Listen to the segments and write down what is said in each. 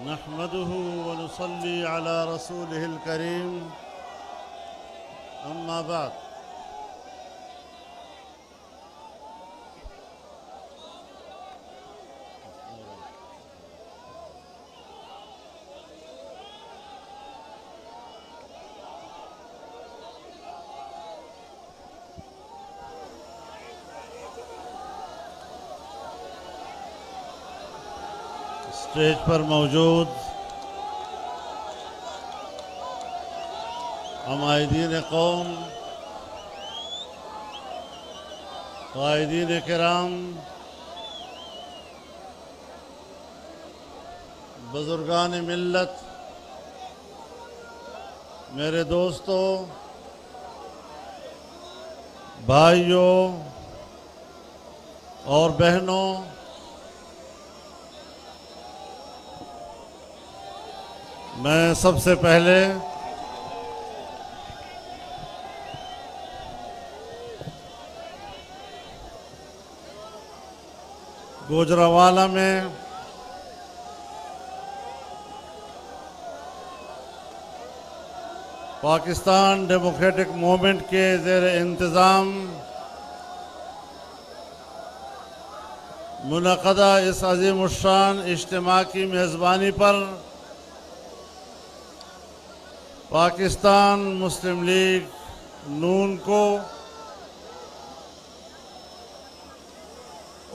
نحمده ونصلي على رسوله الكريم أما بعد اسٹیج پر موجود عمائدین قوم، قائدین کرام، بزرگان ملت، میرے دوستوں، بھائیوں اور بہنوں، میں سب سے پہلے گوجرانوالہ میں پاکستان ڈیموکریٹک موومنٹ کے زیر انتظام منعقدہ اس عظیم الشان اجتماع کی میزبانی پر پاکستان مسلم لیگ نون کو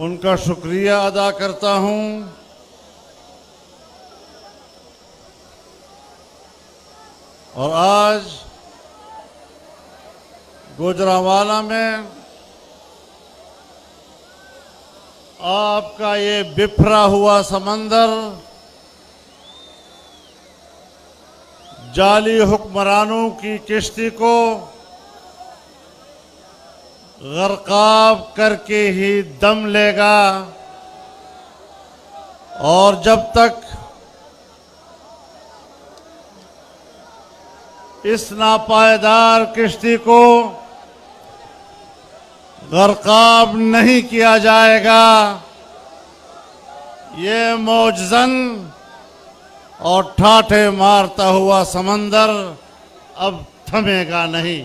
ان کا شکریہ ادا کرتا ہوں اور آج گوجرانوالہ میں آپ کا یہ بکھرا ہوا سمندر جعلی حکمرانوں کی کشتی کو غرقاب کر کے ہی دم لے گا، اور جب تک اس ناپائیدار کشتی کو غرقاب نہیں کیا جائے گا، یہ موجزن اور ٹھاٹھے مارتا ہوا سمندر اب تھمے گا نہیں۔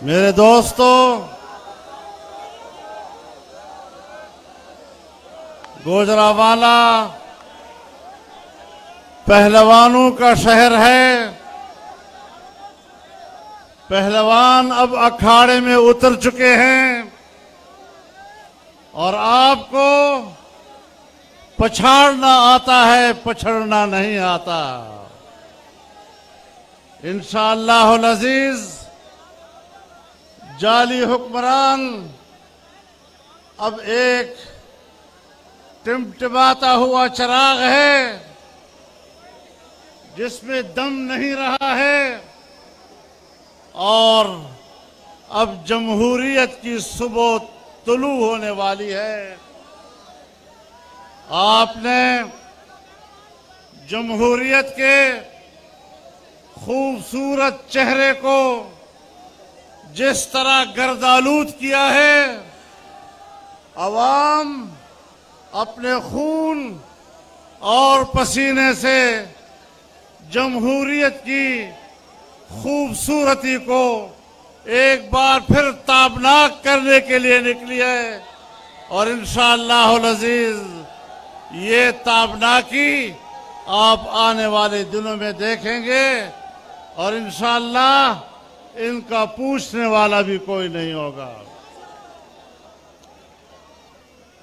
میرے دوستو، گوجرانوالہ پہلوانوں کا شہر ہے۔ پہلوان اب اکھاڑے میں اتر چکے ہیں اور آپ کو پچھاڑنا آتا ہے، پچھڑنا نہیں آتا۔ انشاءاللہ العزیز جعلی حکمران اب ایک ٹمٹماتا ہوا چراغ ہے جس میں دم نہیں رہا ہے، اور اب جمہوریت کی صبح طلوع ہونے والی ہے۔ آپ نے جمہوریت کے خوبصورت چہرے کو جس طرح گردآلود کیا ہے، عوام اپنے خون اور پسینے سے جمہوریت کی خوبصورتی کو ایک بار پھر تابناک کرنے کے لیے نکلی ہے، اور انشاءاللہ العزیز یہ تابناکی آپ آنے والے دنوں میں دیکھیں گے، اور انشاءاللہ ان کا پوچھنے والا بھی کوئی نہیں ہوگا۔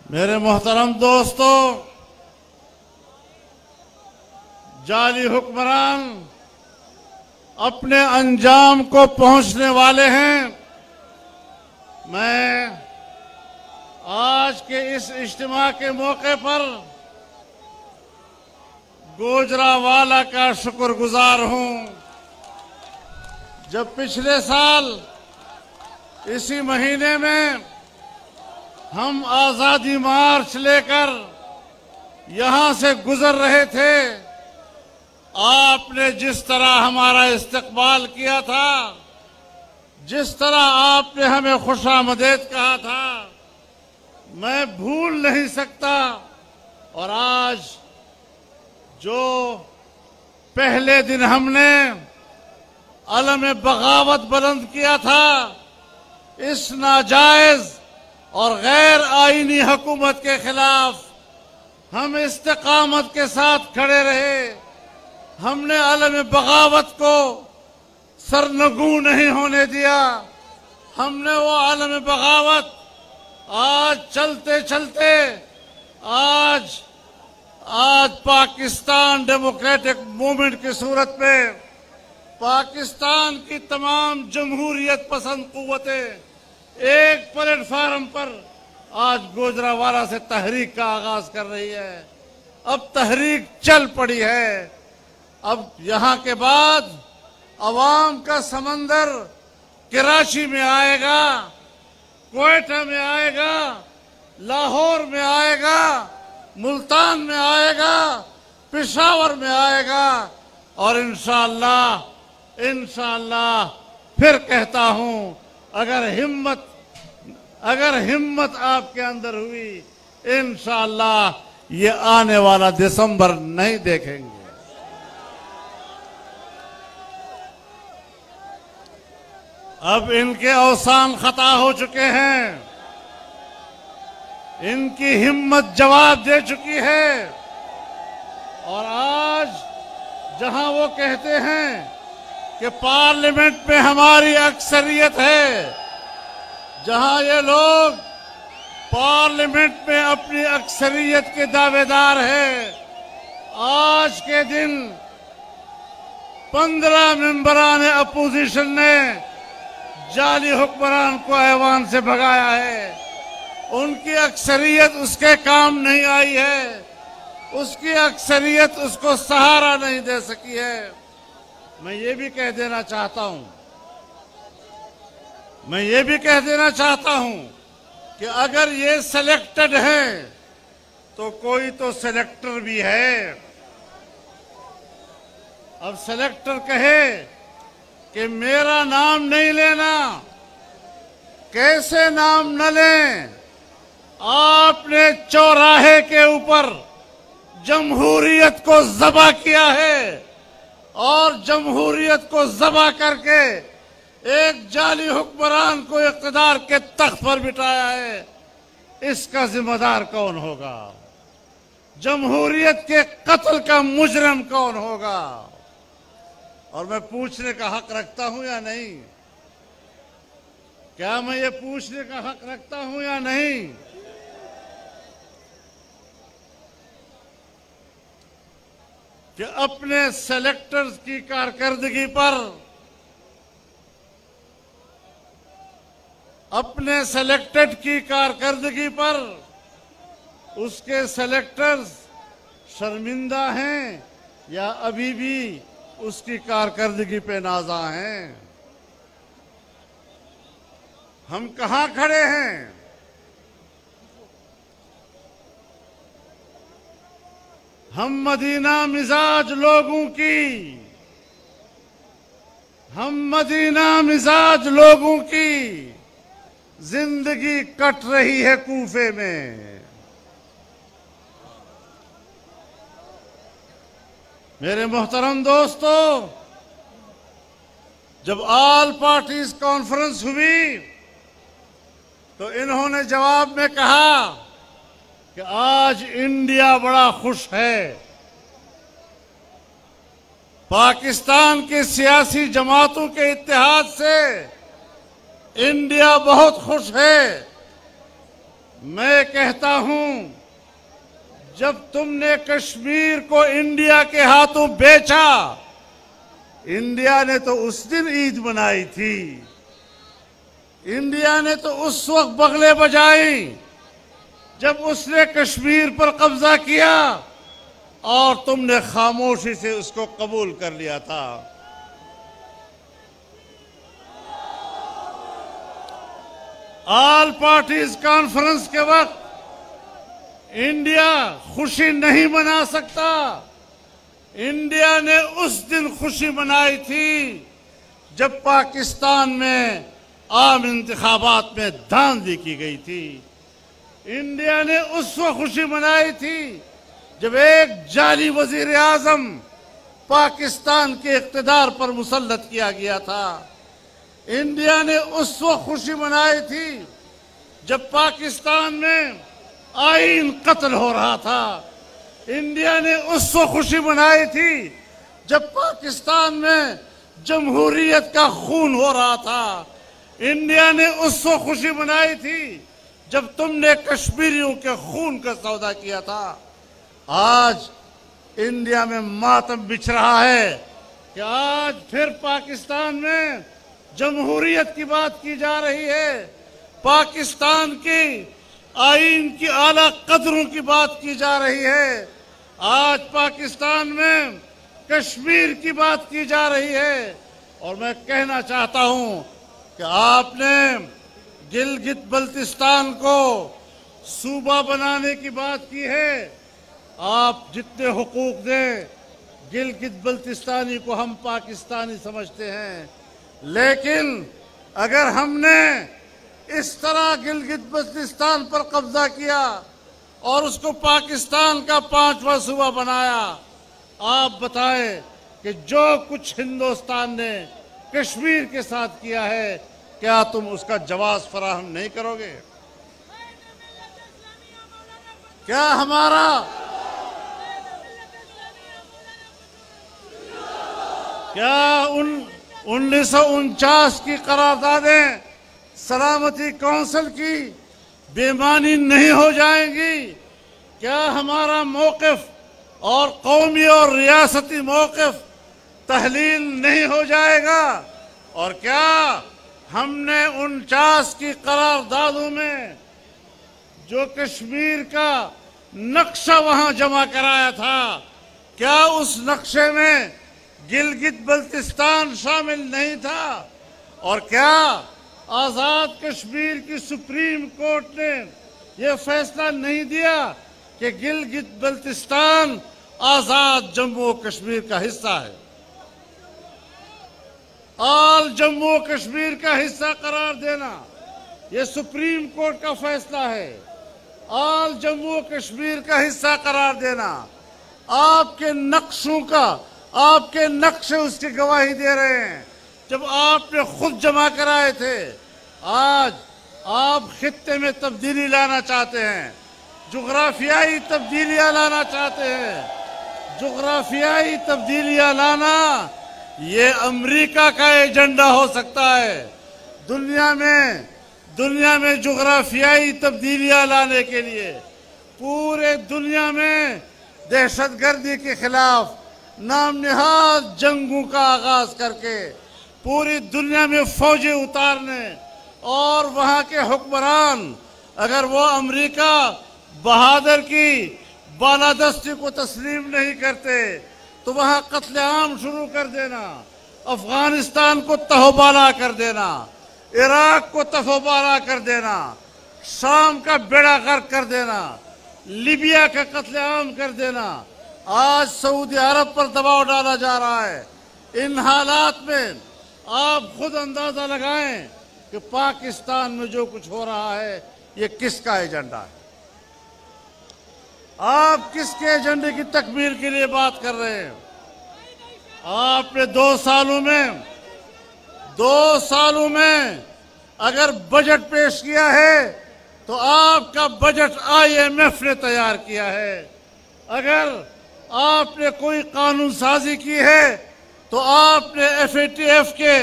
میرے محترم دوستو، جعلی حکمران اپنے انجام کو پہنچنے والے ہیں۔ میں آج کے اس اجتماع کے موقع پر گوجرانوالہ کا شکر گزار ہوں۔ جب پچھلے سال اسی مہینے میں ہم آزادی مارچ لے کر یہاں سے گزر رہے تھے، آپ نے جس طرح ہمارا استقبال کیا تھا، جس طرح آپ نے ہمیں خوش آمدید کہا تھا، میں بھول نہیں سکتا، اور آج جو پہلے دن ہم نے علم بغاوت بلند کیا تھا، اس ناجائز اور غیر آئینی حکومت کے خلاف ہم استقامت کے ساتھ کھڑے رہے. ہم نے علم بغاوت کو سرنگوں نہیں ہونے دیا. ہم نے وہ علم بغاوت آج چلتے چلتے آج پاکستان ڈیموکریٹک موومنٹ کی صورت میں پاکستان کی تمام جمہوریت پسند قوتیں ایک پلیٹ فارم پر آج گوجرانوالہ سے تحریک کا آغاز کر رہی ہے. اب تحریک چل پڑی ہے. اب یہاں کے بعد عوام کا سمندر کراچی میں آئے گا، کوئٹہ میں آئے گا، لاہور میں آئے گا، ملتان میں آئے گا، پشاور میں آئے گا، اور انشاءاللہ پھر کہتا ہوں، اگر ہمت آپ کے اندر ہوئی، انشاءاللہ یہ آنے والا دسمبر نہیں دیکھیں گے. اب ان کے اوسان خطا ہو چکے ہیں، ان کی ہمت جواب دے چکی ہے. اور آج جہاں وہ کہتے ہیں کہ پارلیمنٹ میں ہماری اکثریت ہے، جہاں یہ لوگ پارلیمنٹ میں اپنی اکثریت کے دعوے دار ہیں، آج کے دن 15 ممبران اپوزیشن نے جعلی حکمران کو ایوان سے بھگایا ہے. ان کی اکثریت اس کے کام نہیں آئی ہے، اس کی اکثریت اس کو سہارا نہیں دے سکی ہے. میں یہ بھی کہہ دینا چاہتا ہوں کہ اگر یہ سلیکٹڈ ہیں تو کوئی تو سلیکٹر بھی ہے. اب سلیکٹر کہے کہ میرا نام نہیں لینا، کیسے نام نہ لیں؟ آپ نے چوراہے کے اوپر جمہوریت کو ذبح کیا ہے، اور جمہوریت کو ذبح کر کے ایک جعلی حکمران کو اقتدار کے تخت پر بٹھایا ہے. اس کا ذمہ دار کون ہوگا؟ جمہوریت کے قتل کا مجرم کون ہوگا؟ اور میں پوچھنے کا حق رکھتا ہوں یا نہیں؟ کیا میں یہ پوچھنے کا حق رکھتا ہوں یا نہیں؟ کہ اپنے سلیکٹرز کی کارکردگی پر، اپنے سلیکٹڈ کی کارکردگی پر اس کے سلیکٹرز شرمندہ ہیں یا ابھی بھی اس کی کارکردگی پہ نازاں ہیں؟ ہم کہاں کھڑے ہیں؟ ہم مدینہ مزاج لوگوں کی زندگی کٹ رہی ہے کوفے میں. میرے محترم دوستو، جب آل پارٹیز کانفرنس ہوئی تو انہوں نے جواب میں کہا کہ آج انڈیا بڑا خوش ہے، پاکستان کی سیاسی جماعتوں کے اتحاد سے انڈیا بہت خوش ہے. میں کہتا ہوں، جب تم نے کشمیر کو انڈیا کے ہاتھوں بیچا، انڈیا نے تو اس دن عید منائی تھی، انڈیا نے تو اس وقت بغلے بجائی جب اس نے کشمیر پر قبضہ کیا، اور تم نے خاموشی سے اس کو قبول کر لیا تھا. آل پارٹیز کانفرنس کے وقت انڈیا خوشی نہیں منا سکتا. انڈیا نے اس دن خوشی منائی تھی جب پاکستان میں عام انتخابات میں دھاندلی کی گئی تھی. انڈیا نے اس وقت خوشی منائی تھی جب ایک جعلی وزیر اعظم پاکستان کے اقتدار پر مسلط کیا گیا تھا۔ انڈیا نے اس وقت خوشی منائی تھی جب پاکستان میں آئین قتل ہو رہا تھا۔ انڈیا نے اس وقت خوشی منائی تھی جب پاکستان میں جمہوریت کا خون ہو رہا تھا۔ انڈیا نے اس وقت خوشی منائی تھی جب تم نے کشمیریوں کے خون کا سودا کیا تھا۔ آج انڈیا میں ماتم بچھ رہا ہے کہ آج پھر پاکستان میں جمہوریت کی بات کی جا رہی ہے، پاکستان کی آئین کی اعلیٰ قدروں کی بات کی جا رہی ہے، آج پاکستان میں کشمیر کی بات کی جا رہی ہے۔ اور میں کہنا چاہتا ہوں کہ آپ نے گلگت بلتستان کو صوبہ بنانے کی بات کی ہے، آپ جتنے حقوق دیں گلگت بلتستانی کو ہم پاکستانی سمجھتے ہیں، لیکن اگر ہم نے اس طرح گلگت بلتستان پر قبضہ کیا اور اس کو پاکستان کا 5واں صوبہ بنایا، آپ بتائیں کہ جو کچھ ہندوستان نے کشمیر کے ساتھ کیا ہے کیا تم اس کا جواز فراہم نہیں کرو گے؟ کیا ہمارا کیا 1949 کی قراردادیں سلامتی کونسل کی بے معنی نہیں ہو جائیں گی؟ کیا ہمارا موقف اور قومی اور ریاستی موقف تحلیل نہیں ہو جائے گا؟ اور کیا ہم نے 49 کی قراردادوں میں جو کشمیر کا نقشہ وہاں جمع کرایا تھا، کیا اس نقشے میں گلگت بلتستان شامل نہیں تھا؟ اور کیا آزاد کشمیر کی سپریم کورٹ نے یہ فیصلہ نہیں دیا کہ گلگت بلتستان آزاد جموں و کشمیر کا حصہ ہے، آل جموں و کشمیر کا حصہ قرار دینا یہ سپریم کورٹ کا فیصلہ ہے، آل جموں و کشمیر کا حصہ قرار دینا آپ کے نقشوں کا، آپ کے نقشے اس کی گواہی دے رہے ہیں جب آپ نے خود جمع کرائے تھے۔ آج آپ خطے میں تبدیلی لانا چاہتے ہیں، جغرافیائی تبدیلیاں لانا چاہتے ہیں۔ جغرافیائی تبدیلیاں لانا یہ امریکہ کا ایجنڈا ہو سکتا ہے۔ دنیا میں جغرافیائی تبدیلیاں لانے کے لیے پورے دنیا میں دہشت گردی کے خلاف نام نہاد جنگوں کا آغاز کر کے پوری دنیا میں فوجیں اتارنے، اور وہاں کے حکمران اگر وہ امریکہ بہادر کی بالادستی کو تسلیم نہیں کرتے تو وہاں قتل عام شروع کر دینا، افغانستان کو تہوبالا کر دینا، عراق کو تہوبالا کر دینا، شام کا بیڑا غرق کر دینا، لیبیا کا قتل عام کر دینا۔ آج سعودی عرب پر دباؤ ڈالا جا رہا ہے۔ ان حالات میں آپ خود اندازہ لگائیں کہ پاکستان میں جو کچھ ہو رہا ہے یہ کس کا ایجنڈا ہے؟ آپ کس کے ایجنڈے کی تکمیل کے لیے بات کر رہے ہیں؟ آپ نے 2 سالوں میں اگر بجٹ پیش کیا ہے تو آپ کا بجٹ IMF نے تیار کیا ہے۔ اگر آپ نے کوئی قانون سازی کی ہے تو آپ نے FATF کے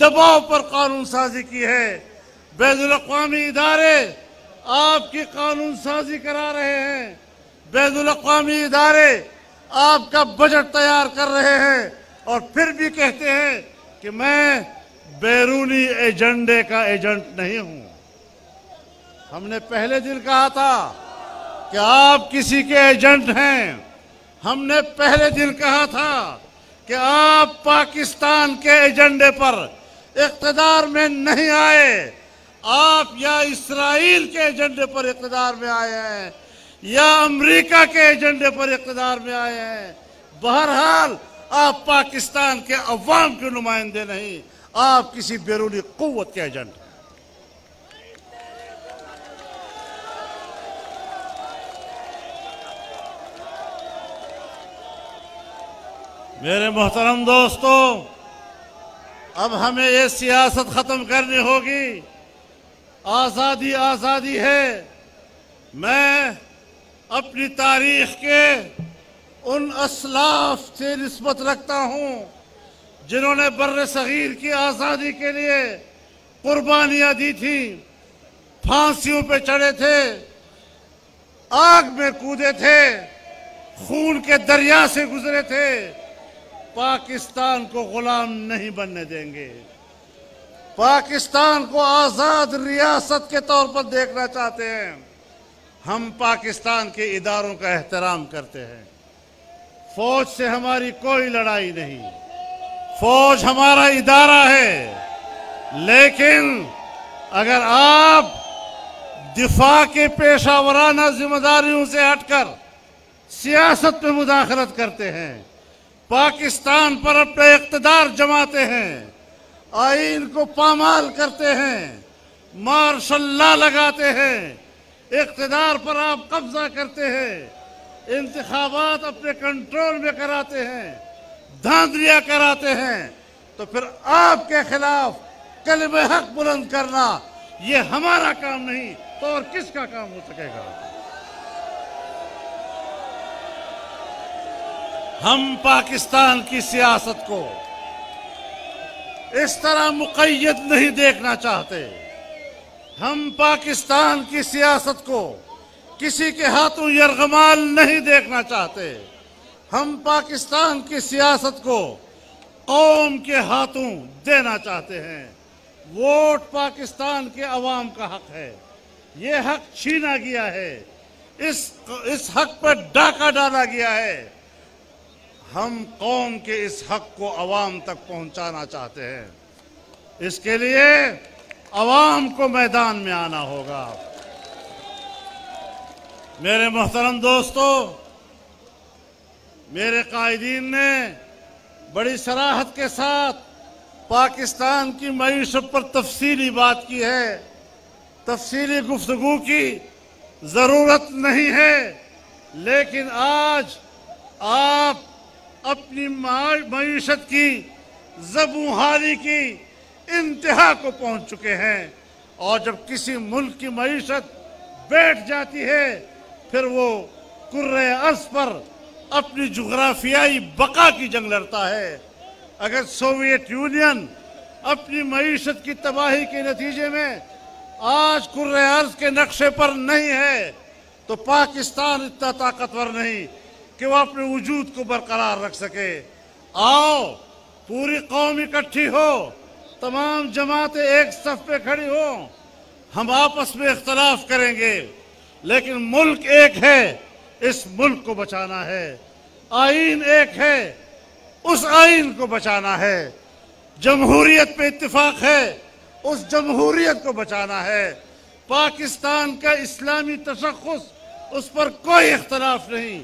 دباؤ پر قانون سازی کی ہے۔ بین الاقوامی ادارے آپ کی قانون سازی کرا رہے ہیں، بین الاقوامی ادارے آپ کا بجٹ تیار کر رہے ہیں، اور پھر بھی کہتے ہیں کہ میں بیرونی ایجنڈے کا ایجنٹ نہیں ہوں۔ ہم نے پہلے دن کہا تھا کہ آپ کسی کے ایجنٹ ہیں، ہم نے پہلے دن کہا تھا کہ آپ پاکستان کے ایجنڈے پر اقتدار میں نہیں آئے، آپ یا اسرائیل کے ایجنڈے پر اقتدار میں آئے ہیں یا امریکہ کے ایجنڈے پر اقتدار میں آئے ہیں۔ بہرحال آپ پاکستان کے عوام کے نمائندے نہیں، آپ کسی بیرونی قوت کے ایجنٹ ہیں۔ میرے محترم دوستو، اب ہمیں یہ سیاست ختم کرنی ہوگی۔ آزادی آزادی ہے۔ میں اپنی تاریخ کے ان اسلاف سے نسبت رکھتا ہوں جنہوں نے بر صغیر کی آزادی کے لیے قربانیاں دی تھیں، پھانسیوں پہ چڑھے تھے، آگ میں کودے تھے، خون کے دریا سے گزرے تھے۔ پاکستان کو غلام نہیں بننے دیں گے۔ پاکستان کو آزاد ریاست کے طور پر دیکھنا چاہتے ہیں۔ ہم پاکستان کے اداروں کا احترام کرتے ہیں۔ فوج سے ہماری کوئی لڑائی نہیں، فوج ہمارا ادارہ ہے، لیکن اگر آپ دفاع کے پیشہ ورانہ ذمہ داریوں سے ہٹ کر سیاست میں مداخلت کرتے ہیں، پاکستان پر اپنا اقتدار جماتے ہیں، آئین کو پامال کرتے ہیں، مارشل لا لگاتے ہیں، اقتدار پر آپ قبضہ کرتے ہیں، انتخابات اپنے کنٹرول میں کراتے ہیں، دھاندلیاں کراتے ہیں، تو پھر آپ کے خلاف کلمہ حق بلند کرنا یہ ہمارا کام نہیں تو اور کس کا کام ہو سکے گا؟ ہم پاکستان کی سیاست کو اس طرح مقید نہیں دیکھنا چاہتے۔ ہم پاکستان کی سیاست کو کسی کے ہاتھوں یرغمال نہیں دیکھنا چاہتے۔ ہم پاکستان کی سیاست کو قوم کے ہاتھوں دینا چاہتے ہیں۔ ووٹ پاکستان کے عوام کا حق ہے، یہ حق چھینا گیا ہے، اس حق پر ڈاکہ ڈالا گیا ہے۔ ہم قوم کے اس حق کو عوام تک پہنچانا چاہتے ہیں۔ اس کے لیے عوام کو میدان میں آنا ہوگا۔ میرے محترم دوستو، میرے قائدین نے بڑی صراحت کے ساتھ پاکستان کی معیشت پر تفصیلی بات کی ہے۔ تفصیلی گفتگو کی ضرورت نہیں ہے، لیکن آج آپ اپنی معیشت کی زبونحالی کی انتہا کو پہنچ چکے ہیں، اور جب کسی ملک کی معیشت بیٹھ جاتی ہے پھر وہ کرۂ ارض پر اپنی جغرافیائی بقا کی جنگ لڑتا ہے۔ اگر سوویت یونین اپنی معیشت کی تباہی کے نتیجے میں آج کرۂ ارض کے نقشے پر نہیں ہے تو پاکستان اتنا طاقتور نہیں کہ وہ اپنے وجود کو برقرار رکھ سکے۔ آؤ پوری قوم اکٹھی ہو، تمام جماعتیں ایک صف پہ کھڑی ہوں، ہم آپس میں اختلاف کریں گے لیکن ملک ایک ہے، اس ملک کو بچانا ہے۔ آئین ایک ہے، اس آئین کو بچانا ہے۔ جمہوریت پہ اتفاق ہے، اس جمہوریت کو بچانا ہے۔ پاکستان کا اسلامی تشخص، اس پر کوئی اختلاف نہیں۔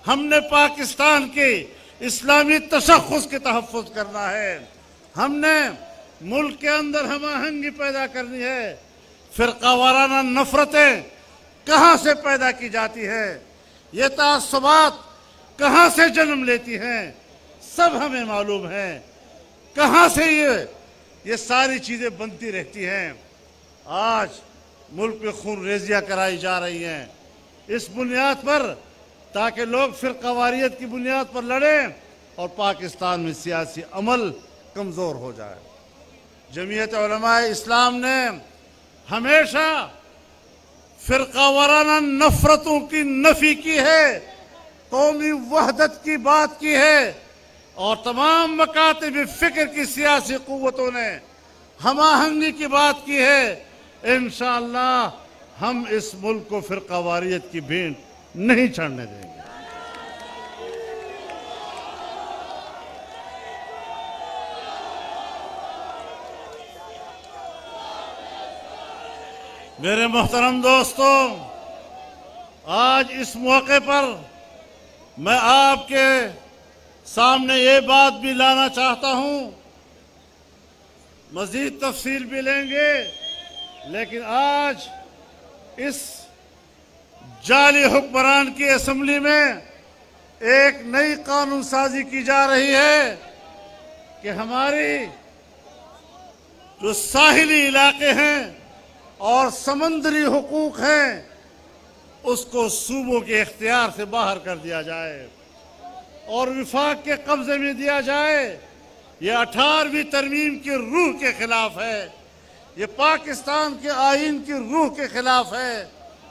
ہم نے پاکستان کے اسلامی تشخص کے تحفظ کرنا ہے۔ ہم نے ملک کے اندر ہم آہنگی پیدا کرنی ہے۔ فرقہ وارانہ نفرتیں کہاں سے پیدا کی جاتی ہے، یہ تعصبات کہاں سے جنم لیتی ہیں، سب ہمیں معلوم ہے۔ کہاں سے یہ ساری چیزیں بنتی رہتی ہیں۔ آج ملک میں خون ریزیاں کرائی جا رہی ہیں اس بنیاد پر، تاکہ لوگ فرقہ واریت کی بنیاد پر لڑیں اور پاکستان میں سیاسی عمل کمزور ہو جائے۔ جمعیت علماء اسلام نے ہمیشہ فرقہ وارانہ نفرتوں کی نفی کی ہے، قومی وحدت کی بات کی ہے، اور تمام مکاتب فکر کی سیاسی قوتوں نے ہم آہنگی کی بات کی ہے۔ انشاءاللہ ہم اس ملک کو فرقہ واریت کی بھینٹ نہیں چڑھنے دیں گے۔ میرے محترم دوستو، آج اس موقع پر میں آپ کے سامنے یہ بات بھی لانا چاہتا ہوں، مزید تفصیل بھی لیں گے، لیکن آج اس جعلی حکمران کی اسمبلی میں ایک نئی قانون سازی کی جا رہی ہے کہ ہماری جو ساحلی علاقے ہیں اور سمندری حقوق ہیں اس کو صوبوں کے اختیار سے باہر کر دیا جائے اور وفاق کے قبضے میں دیا جائے۔ یہ 18ویں ترمیم کی روح کے خلاف ہے، یہ پاکستان کے آئین کی روح کے خلاف ہے،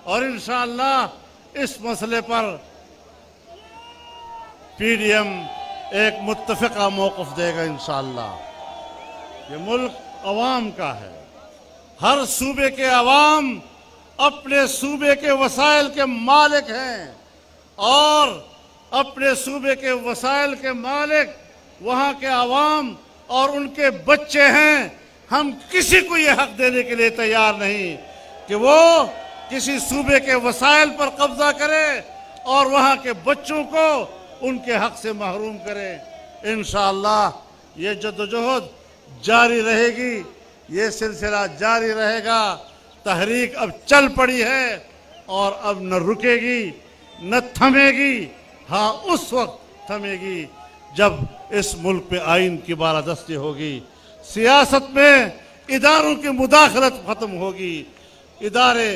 اور انشاءاللہ اس مسئلے پر پی ڈی ایم ایک متفقہ موقف دے گا انشاءاللہ۔ یہ ملک عوام کا ہے، ہر صوبے کے عوام اپنے صوبے کے وسائل کے مالک ہیں، اور اپنے صوبے کے وسائل کے مالک وہاں کے عوام اور ان کے بچے ہیں۔ ہم کسی کو یہ حق دینے کے لیے تیار نہیں کہ وہ کسی صوبے کے وسائل پر قبضہ کرے اور وہاں کے بچوں کو ان کے حق سے محروم کرے۔ انشاءاللہ یہ جدوجہد جاری رہے گی، یہ سلسلہ جاری رہے گا۔ تحریک اب چل پڑی ہے اور اب نہ رکے گی نہ تھمے گی۔ ہاں اس وقت تھمے گی جب اس ملک پہ آئین کی بالادستی ہوگی، سیاست میں اداروں کی مداخلت ختم ہوگی، ادارے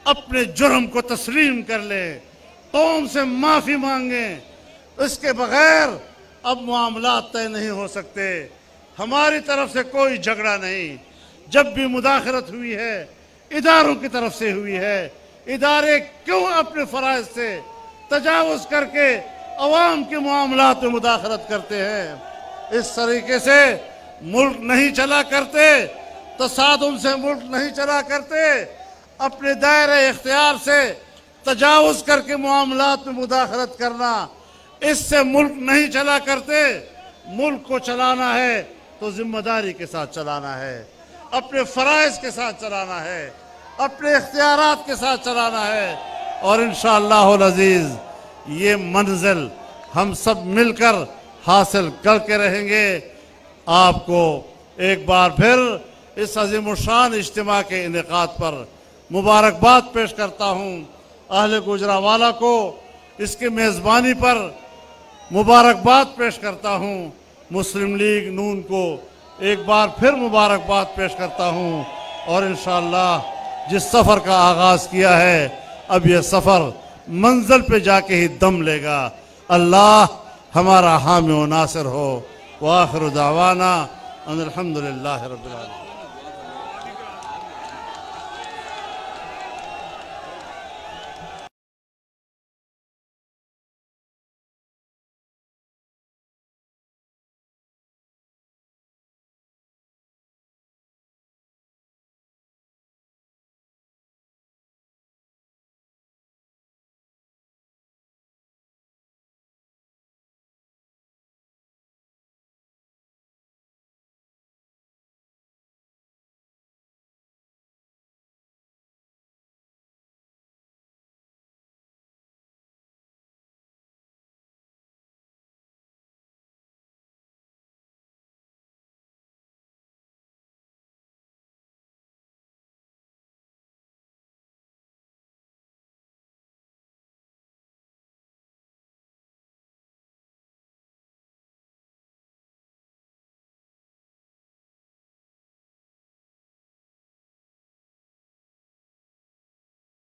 اپنے جرم کو تسلیم کر لیں، قوم سے معافی مانگیں۔ اس کے بغیر اب معاملات طے نہیں ہو سکتے۔ ہماری طرف سے کوئی جھگڑا نہیں، جب بھی مداخلت ہوئی ہے اداروں کی طرف سے ہوئی ہے۔ ادارے کیوں اپنے فرائض سے تجاوز کر کے عوام کے معاملات میں مداخلت کرتے ہیں؟ اس طریقے سے ملک نہیں چلا کرتے، تصادم سے ملک نہیں چلا کرتے۔ اپنے دائرہ اختیار سے تجاوز کر کے معاملات میں مداخلت کرنا، اس سے ملک نہیں چلا کرتے۔ ملک کو چلانا ہے تو ذمہ داری کے ساتھ چلانا ہے، اپنے فرائض کے ساتھ چلانا ہے، اپنے اختیارات کے ساتھ چلانا ہے، اور انشاءاللہ العزیز یہ منزل ہم سب مل کر حاصل کر کے رہیں گے۔ آپ کو ایک بار پھر اس عظیم الشان اجتماع کے انعقاد پر مبارکباد پیش کرتا ہوں۔ اہل گوجرانوالہ کو اس کی میزبانی پر مبارکباد پیش کرتا ہوں۔ مسلم لیگ نون کو ایک بار پھر مبارکباد پیش کرتا ہوں، اور انشاءاللہ جس سفر کا آغاز کیا ہے اب یہ سفر منزل پہ جا کے ہی دم لے گا۔ اللہ ہمارا حامی و ناصر ہو۔ وآخر دعوانا ان الحمدللہ رب العالمین۔